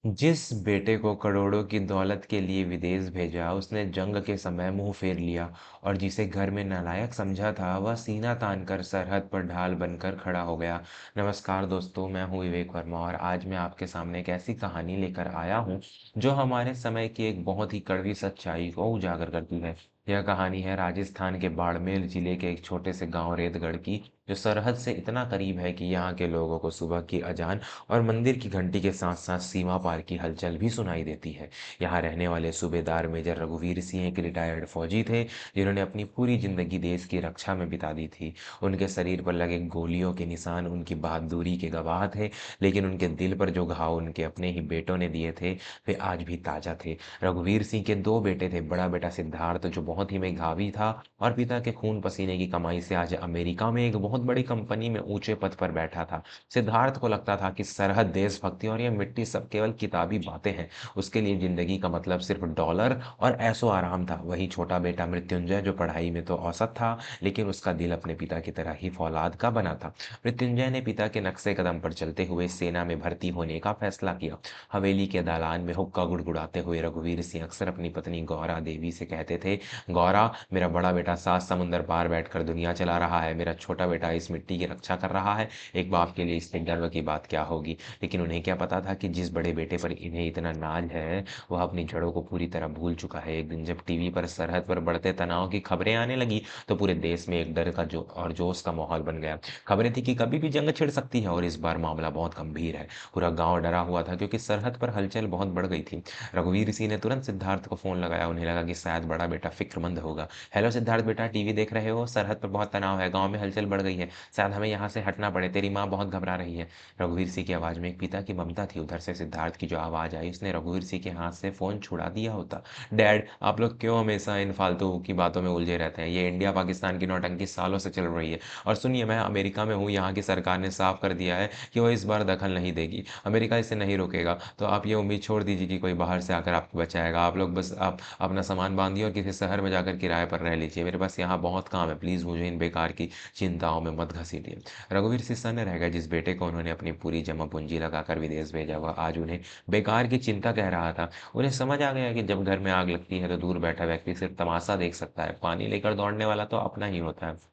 जिस बेटे को करोड़ों की दौलत के लिए विदेश भेजा, उसने जंग के समय मुंह फेर लिया और जिसे घर में नालायक समझा था, वह सीना तानकर सरहद पर ढाल बनकर खड़ा हो गया। नमस्कार दोस्तों, मैं हूं विवेक वर्मा और आज मैं आपके सामने एक ऐसी कहानी लेकर आया हूं जो हमारे समय की एक बहुत ही कड़वी सच्चाई को उजागर करती है। यह कहानी है राजस्थान के बाड़मेर जिले के एक छोटे से गांव रेतगढ़ की, जो सरहद से इतना करीब है कि यहाँ के लोगों को सुबह की अजान और मंदिर की घंटी के साथ साथ सीमा पार की हलचल भी सुनाई देती है। यहाँ रहने वाले सूबेदार मेजर रघुवीर सिंह एक रिटायर्ड फौजी थे, जिन्होंने अपनी पूरी जिंदगी देश की रक्षा में बिता दी थी। उनके शरीर पर लगे गोलियों के निशान उनकी बहादुरी के गवाह थे, लेकिन उनके दिल पर जो घाव उनके अपने ही बेटों ने दिए थे, वे आज भी ताजा थे। रघुवीर सिंह के दो बेटे थे। बड़ा बेटा सिद्धार्थ, जो बहुत ही मेधावी था और पिता के खून पसीने की कमाई से आज अमेरिका में एक बहुत बड़ी कंपनी में ऊंचे पद पर बैठा था। सिद्धार्थ को लगता था कि सरहद, देशभक्ति और ये मिट्टी सब केवल किताबी बातें हैं। उसके लिए जिंदगी का मतलब सिर्फ डॉलर और ऐशो आराम था। वही छोटा बेटा मृत्युंजय, जो पढ़ाई में तो औसत था, लेकिन उसका दिल अपने पिता की तरह ही फौलाद का बना था। मृत्युंजय ने पिता के नक्शे कदम पर चलते हुए सेना में भर्ती होने का फैसला किया। हवेली के दालान में हुक्का गुड़गुड़ाते हुए रघुवीर सिंह अक्सर अपनी पत्नी गौरा देवी से कहते थे, गौरा, मेरा बड़ा बेटा 7 समुंदर पार बैठकर दुनिया चला रहा है, मेरा छोटा बेटा इस मिट्टी की रक्षा कर रहा है। एक बाप के लिए इससे गर्व की बात क्या होगी। लेकिन उन्हें क्या पता था कि जिस बड़े बेटे पर इन्हें इतना नाज है, वह अपनी जड़ों को पूरी तरह भूल चुका है। एक दिन जब टीवी पर सरहद पर बढ़ते तनाव की खबरें आने लगी, तो पूरे देश में एक डर का जो और जोश का माहौल बन गया। खबरें थी कि कभी भी जंग छिड़ सकती है और इस बार मामला बहुत गंभीर है। पूरा गांव डरा हुआ था, क्योंकि सरहद पर हलचल बहुत बढ़ गई थी। रघुवीर सिंह ने तुरंत सिद्धार्थ को फोन लगाया। उन्हें लगा कि शायद बड़ा बेटा फिक्रमंद होगा। हेलो सिद्धार्थ बेटा, टीवी देख रहे हो? सरहद पर बहुत तनाव है, गांव में हलचल बढ़ गई है, शायद हमें यहाँ से हटना पड़े, तेरी माँ बहुत घबरा रही है। रघुवीर सिंह की आवाज में एक पिता की ममता थी। उधर से सिद्धार्थ की जो आवाज आई, उसने रघुवीर सिंह के हाथ से फोन छुड़ा दिया होता। डैड, आप लोग क्यों हमेशा इन फालतू की बातों में उलझे रहते हैं? ये इंडिया पाकिस्तान की नौटंकी सालों से चल रही है। और सुनिए, मैं अमेरिका में हूँ, यहाँ की सरकार ने साफ कर दिया है कि वो इस बार दखल नहीं देगी। अमेरिका इसे नहीं रोकेगा, तो आप ये उम्मीद छोड़ दीजिए कि कोई बाहर से आकर आपको बचाएगा। आप लोग बस आप अपना सामान बांधिए और किसी शहर में जाकर किराए पर रह लीजिए। मेरे पास यहाँ बहुत काम है, प्लीज़ मुझे इन बेकार की चिंताओं में मत घसीटिए। रघुवीर सिंह सन्न रह गए। जिस बेटे को उन्होंने अपनी पूरी जमा पूंजी लगाकर विदेश भेजा, वह आज उन्हें बेकार की चिंता कह रहा था। उन्हें समझ आ गया कि जब घर में आग लगती है तो दूर बैठा व्यक्ति सिर्फ तमाशा देख सकता है, पानी लेकर दौड़ने वाला तो अपना ही होता है।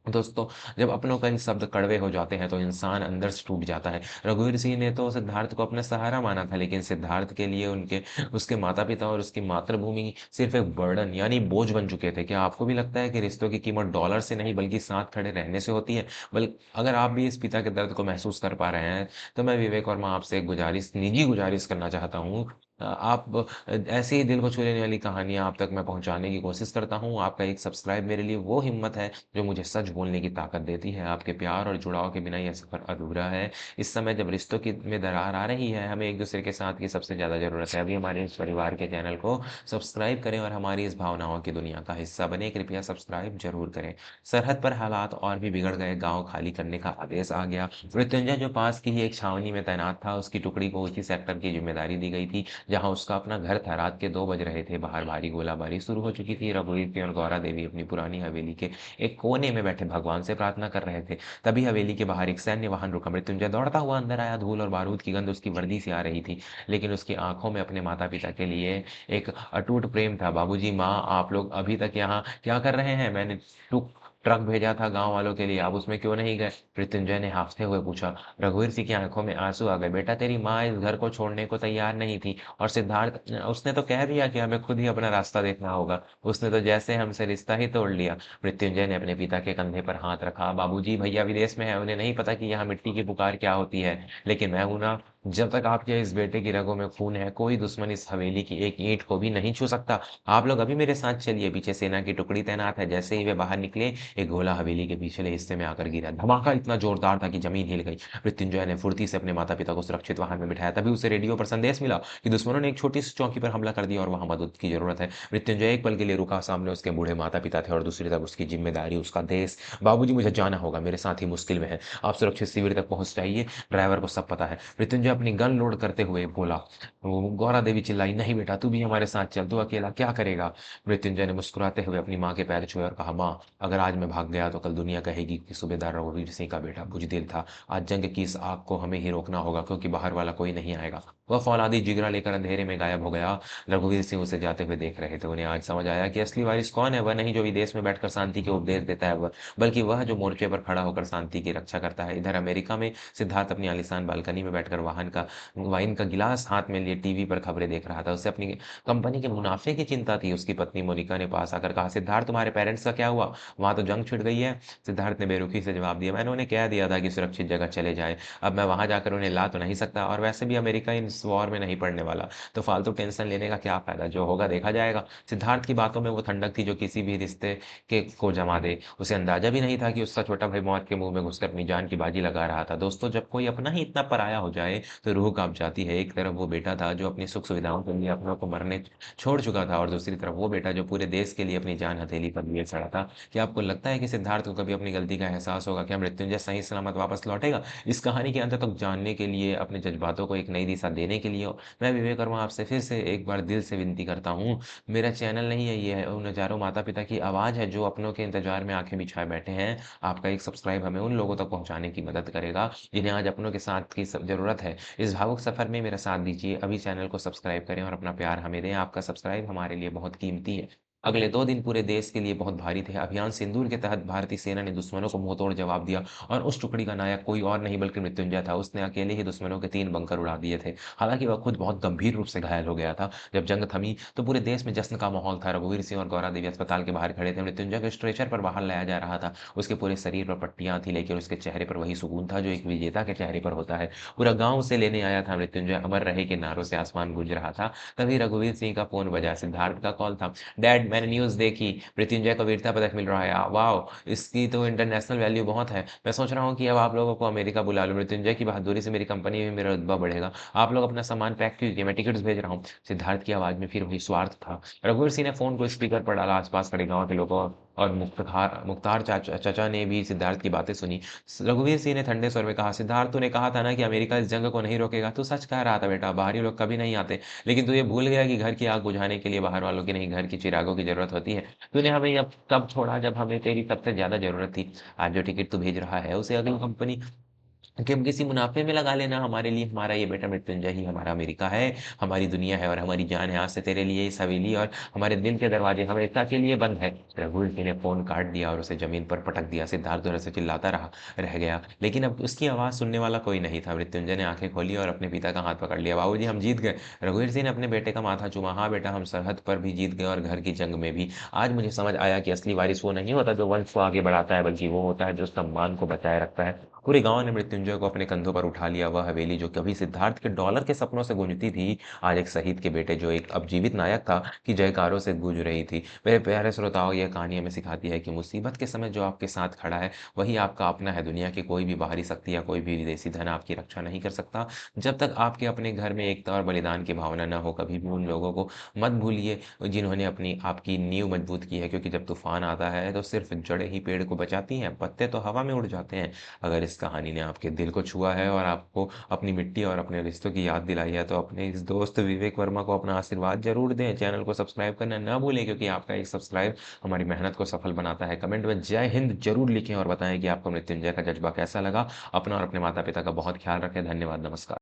दोस्तों, जब अपनों का इन शब्द कड़वे हो जाते हैं तो इंसान अंदर से टूट जाता है। रघुवीर सिंह ने तो सिद्धार्थ को अपना सहारा माना था, लेकिन सिद्धार्थ के लिए उनके उसके माता पिता और उसकी मातृभूमि सिर्फ एक बर्डन यानी बोझ बन चुके थे। क्या आपको भी लगता है कि रिश्तों की कीमत डॉलर से नहीं बल्कि साथ खड़े रहने से होती है? बल्कि अगर आप भी इस पिता के दर्द को महसूस कर पा रहे हैं, तो मैं विवेक वर्मा आपसे एक गुजारिश, निजी गुजारिश करना चाहता हूँ। आप ऐसे ही दिल को छू लेने वाली कहानियां आप तक मैं पहुंचाने की कोशिश करता हूँ। आपका एक सब्सक्राइब मेरे लिए वो हिम्मत है जो मुझे सच बोलने की ताकत देती है। आपके प्यार और जुड़ाव के बिना यह सफ़र अधूरा है। इस समय जब रिश्तों की में दरार आ रही है, हमें एक-दूसरे के साथ की सबसे ज़्यादा ज़रूरत है। अभी हमारे इस परिवार के चैनल को सब्सक्राइब करें और हमारी इस भावनाओं की दुनिया का हिस्सा बनें। कृपया सब्सक्राइब ज़रूर करें। सरहद पर हालात और भी बिगड़ गए। गाँव खाली करने का आदेश आ गया। मृत्युंजय, जो पास की ही एक छावनी में तैनात था, उसकी टुकड़ी को उसी सेक्टर की ज़िम्मेदारी दी गई थी, जहाँ उसका अपना घर था। रात के 2 बज रहे थे। बाहर भारी गोलाबारी शुरू हो चुकी थी। रघुवीर सिंह और गौरा देवी अपनी पुरानी हवेली के एक कोने में बैठे भगवान से प्रार्थना कर रहे थे। तभी हवेली के बाहर एक सैन्य वाहन रुका। मृत्युंजय दौड़ता हुआ अंदर आया। धूल और बारूद की गंध उसकी वर्दी से आ रही थी, लेकिन उसकी आंखों में अपने माता-पिता के लिए एक अटूट प्रेम था। बाबूजी, माँ, आप लोग अभी तक यहाँ क्या कर रहे हैं? मैंने टुक ट्रक भेजा था गाँव वालों के लिए, आप उसमें क्यों नहीं गए? मृत्युंजय ने हाँफते हुए पूछा। रघुवीर सिंह की आंखों में आंसू आ गए। बेटा, तेरी माँ इस घर को छोड़ने को तैयार नहीं थी, और सिद्धार्थ, उसने तो कह दिया कि हमें खुद ही अपना रास्ता देखना होगा। उसने तो जैसे हमसे रिश्ता ही तोड़ लिया। मृत्युंजय ने अपने पिता के कंधे पर हाथ रखा। बाबूजी, भैया विदेश में है, उन्हें नहीं पता कि यहाँ मिट्टी की पुकार क्या होती है, लेकिन मैं हूं ना। जब तक आपके इस बेटे की रगों में खून है, कोई दुश्मन इस हवेली की एक ईंट को भी नहीं छू सकता। आप लोग अभी मेरे साथ चलिए, पीछे सेना की टुकड़ी तैनात है। जैसे ही वे बाहर निकले, एक गोला हवेली के पिछले हिस्से में आकर गिरा। धमाका इतना जोरदार था कि जमीन हिल गई। मृत्युंजय ने फुर्ती से अपने माता पिता को सुरक्षित वाहन में बिठाया। तभी उसे रेडियो पर संदेश मिला कि दुश्मनों ने एक छोटी सी चौकी पर हमला कर दिया और वहां मदद की जरूरत है। मृत्युंजय एक पल के लिए रुका। सामने उसके बूढ़े माता पिता थे और दूसरी तरफ उसकी जिम्मेदारी, उसका देश। बाबूजी, मुझे जाना होगा, मेरे साथी मुश्किल में है, आप सुरक्षित शिविर तक पहुंच जाइए, ड्राइवर को सब पता है। मृत्युंजय अपनी गन लोड करते हुए बोला। गौरा देवी चिल्लाई, नहीं बेटा, तू भी हमारे साथ चल, तू अकेला क्या करेगा? मृत्युंजय ने मुस्कुराते हुए अपनी माँ के पैर छुए और कहा, माँ, अगर आज मैं भाग गया तो कल दुनिया कहेगी कि सूबेदार रघुवीर सिंह का बेटा बुजदिल था। आज जंग की इस आग को हमें ही रोकना होगा, क्योंकि बाहर वाला कोई नहीं आएगा। वह फौलादी जिगरा लेकर अंधेरे में गायब हो गया। रघुवीर सिंह उसे जाते हुए देख रहे थे। उन्हें आज समझ आया कि असली वारिस कौन है। वह नहीं जो विदेश में बैठकर शांति के उपदेश देता है, वह बल्कि वह जो मोर्चे पर खड़ा होकर शांति की रक्षा करता है। इधर अमेरिका में सिद्धार्थ अपनी आलीशान बालकनी में बैठकर वाइन का गिलास हाथ में लिए टीवी पर खबरें देख रहा था। उसे अपनी कंपनी के मुनाफे की चिंता थी। उसकी पत्नी मोनिका ने पास आकर कहा, सिद्धार्थ तुम्हारे पेरेंट्स का क्या हुआ? वहां तो जंग छिड़ गई है। सिद्धार्थ ने बेरुखी से जवाब दिया, मैंने उन्हें कह दिया था कि सुरक्षित जगह चले जाए। अब मैं वहां जाकर उन्हें ला तो नहीं सकता, और वैसे भी अमेरिका इस वॉर में नहीं पड़ने वाला, तो फालतू टेंशन लेने का क्या फायदा? जो होगा देखा जाएगा। सिद्धार्थ की बातों में वो ठंडक थी जो किसी भी रिश्ते के को जमा दे। उसे अंदाजा भी नहीं था कि उसका छोटा भाई मौत के मुंह में घुसकर अपनी जान की बाजी लगा रहा था। दोस्तों, जब कोई अपना ही इतना पराया हो जाए तो रूह कांप जाती है। एक तरफ वो बेटा था जो अपनी सुख सुविधाओं के लिए अपनों को मरने छोड़ चुका था, और दूसरी तरफ वो बेटा जो पूरे देश के लिए अपनी जान हथेली पर लिए खड़ा था। क्या आपको लगता है कि सिद्धार्थ को कभी अपनी गलती का एहसास होगा? क्या मृत्युंजय सही सलामत वापस लौटेगा? इस कहानी के अंत तक जानने के लिए, अपने जज्बातों को एक नई दिशा देने के लिए, मैं विवेक वर्मा आपसे फिर से एक बार दिल से विनती करता हूँ। मेरा चैनल नहीं है ये, है उन हज़ारों माता-पिता की आवाज़ है जो अपनों के इंतज़ार में आँखें बिछाए बैठे हैं। आपका एक सब्सक्राइब हमें उन लोगों तक पहुँचाने की मदद करेगा, जिन्हें आज अपनों के साथ की स ज़रूरत है। इस भावुक सफ़र में मेरा साथ दीजिए। अभी चैनल को सब्सक्राइब करें और अपना प्यार हमें दें। आपका सब्सक्राइब हमारे लिए बहुत कीमती है। अगले 2 दिन पूरे देश के लिए बहुत भारी थे। अभियान सिंदूर के तहत भारतीय सेना ने दुश्मनों को मुँहतोड़ जवाब दिया, और उस टुकड़ी का नायक कोई और नहीं बल्कि मृत्युंजय था। उसने अकेले ही दुश्मनों के 3 बंकर उड़ा दिए थे। हालाँकि वह खुद बहुत गंभीर रूप से घायल हो गया था। जब जंग थमी तो पूरे देश में जश्न का माहौल था। रघुवीर सिंह और गौरा देवी अस्पताल के बाहर खड़े थे। मृत्युंजय को स्ट्रेचर पर बाहर लाया जा रहा था। उसके पूरे शरीर पर पट्टियाँ थी, लेकिन उसके चेहरे पर वही सुकून था जो एक विजेता के चेहरे पर होता है। पूरा गाँव उसे लेने आया था। मृत्युंजय अमर रहे के नारों से आसमान गूंज रहा था। तभी रघुवीर सिंह का फ़ोन बजा। सिद्धार्थ का कॉल था। डैड, मैंने न्यूज़ देखी, मृत्युंजय को वीरता पदक मिल रहा है। वाओ! इसकी तो इंटरनेशनल वैल्यू बहुत है। मैं सोच रहा हूँ कि अब आप लोगों को अमेरिका बुला लूँ। मृत्युंजय की बहादुरी से मेरी कंपनी में मेरा रुतबा बढ़ेगा। आप लोग अपना सामान पैक कीजिए, मैं टिकट्स भेज रहा हूँ। सिद्धार्थ की आवाज़ में फिर वही स्वार्थ था। रघुवीर सिंह ने फ़ोन को स्पीकर पर डाला। आस-पास खड़े गाँव के लोगों और मुख्तार चाचा ने भी सिद्धार्थ की बातें सुनी। रघुवीर सिंह ने ठंडे स्वर में कहा, सिद्धार्थ, तूने कहा था ना कि अमेरिका इस जंग को नहीं रोकेगा। तू सच कह रहा था बेटा, बाहरी लोग कभी नहीं आते। लेकिन तू ये भूल गया कि घर की आग बुझाने के लिए बाहर वालों की नहीं, घर की चिरागों की ज़रूरत होती है। तूने हमें अब तब छोड़ा जब हमें तेरी सबसे ज़्यादा ज़रूरत थी। आज जो टिकट तू भेज रहा है उसे अगली कंपनी कि हम किसी मुनाफ़े में लगा लेना। हमारे लिए हमारा ये बेटा मृत्युंजय ही हमारा अमेरिका है, हमारी दुनिया है और हमारी जान है। आज से तेरे लिए इस हवेली और हमारे दिल के दरवाजे हमेशा के लिए बंद है। रघुवीर सिंह ने फ़ोन काट दिया और उसे ज़मीन पर पटक दिया। सिद्धार्थ उधर से चिल्लाता रह गया, लेकिन अब उसकी आवाज़ सुनने वाला कोई नहीं था। मृत्युंजय ने आँखें खोली और अपने पिता का हाथ पकड़ लिया। बाबूजी, हम जीत गए। रघुवीर सिंह ने अपने बेटे का माथा चूमा। हाँ बेटा, हम सरहद पर भी जीत गए और घर की जंग में भी। आज मुझे समझ आया कि असली वारिस वो नहीं होता जो वंश को आगे बढ़ाता है, बल्कि वो होता है जो सम्मान को बचाए रखता है। पूरे गाँव ने मृत्युंजय को अपने कंधों पर उठा लिया। वह हवेली जो कभी सिद्धार्थ के डॉलर के सपनों से गूंजती थी, आज एक शहीद के बेटे जो एक अब जीवित नायक था की जयकारों से गूंज रही थी। मेरे प्यारे श्रोताओं, यह कहानी हमें सिखाती है कि मुसीबत के समय जो आपके साथ खड़ा है, वही आपका अपना है। दुनिया की कोई भी बाहरी शक्ति या कोई भी विदेशी धन आपकी रक्षा नहीं कर सकता। जब तक आपके अपने घर में एकता और बलिदान की भावना न हो, कभी भी उन लोगों को मत भूलिए जिन्होंने अपनी आपकी नींव मजबूत की है, क्योंकि जब तूफान आता है तो सिर्फ जड़ें ही पेड़ को बचाती हैं, पत्ते तो हवा में उड़ जाते हैं। अगर इस कहानी ने आपके दिल को छुआ है और आपको अपनी मिट्टी और अपने रिश्तों की याद दिलाई है, तो अपने इस दोस्त विवेक वर्मा को अपना आशीर्वाद ज़रूर दें। चैनल को सब्सक्राइब करना ना भूलें, क्योंकि आपका एक सब्सक्राइब हमारी मेहनत को सफल बनाता है। कमेंट में जय हिंद ज़रूर लिखें और बताएँ कि आपको मृत्युंजय का जज़्बा कैसा लगा। अपना और अपने माता-पिता का बहुत ख़्याल रखें। धन्यवाद, नमस्कार।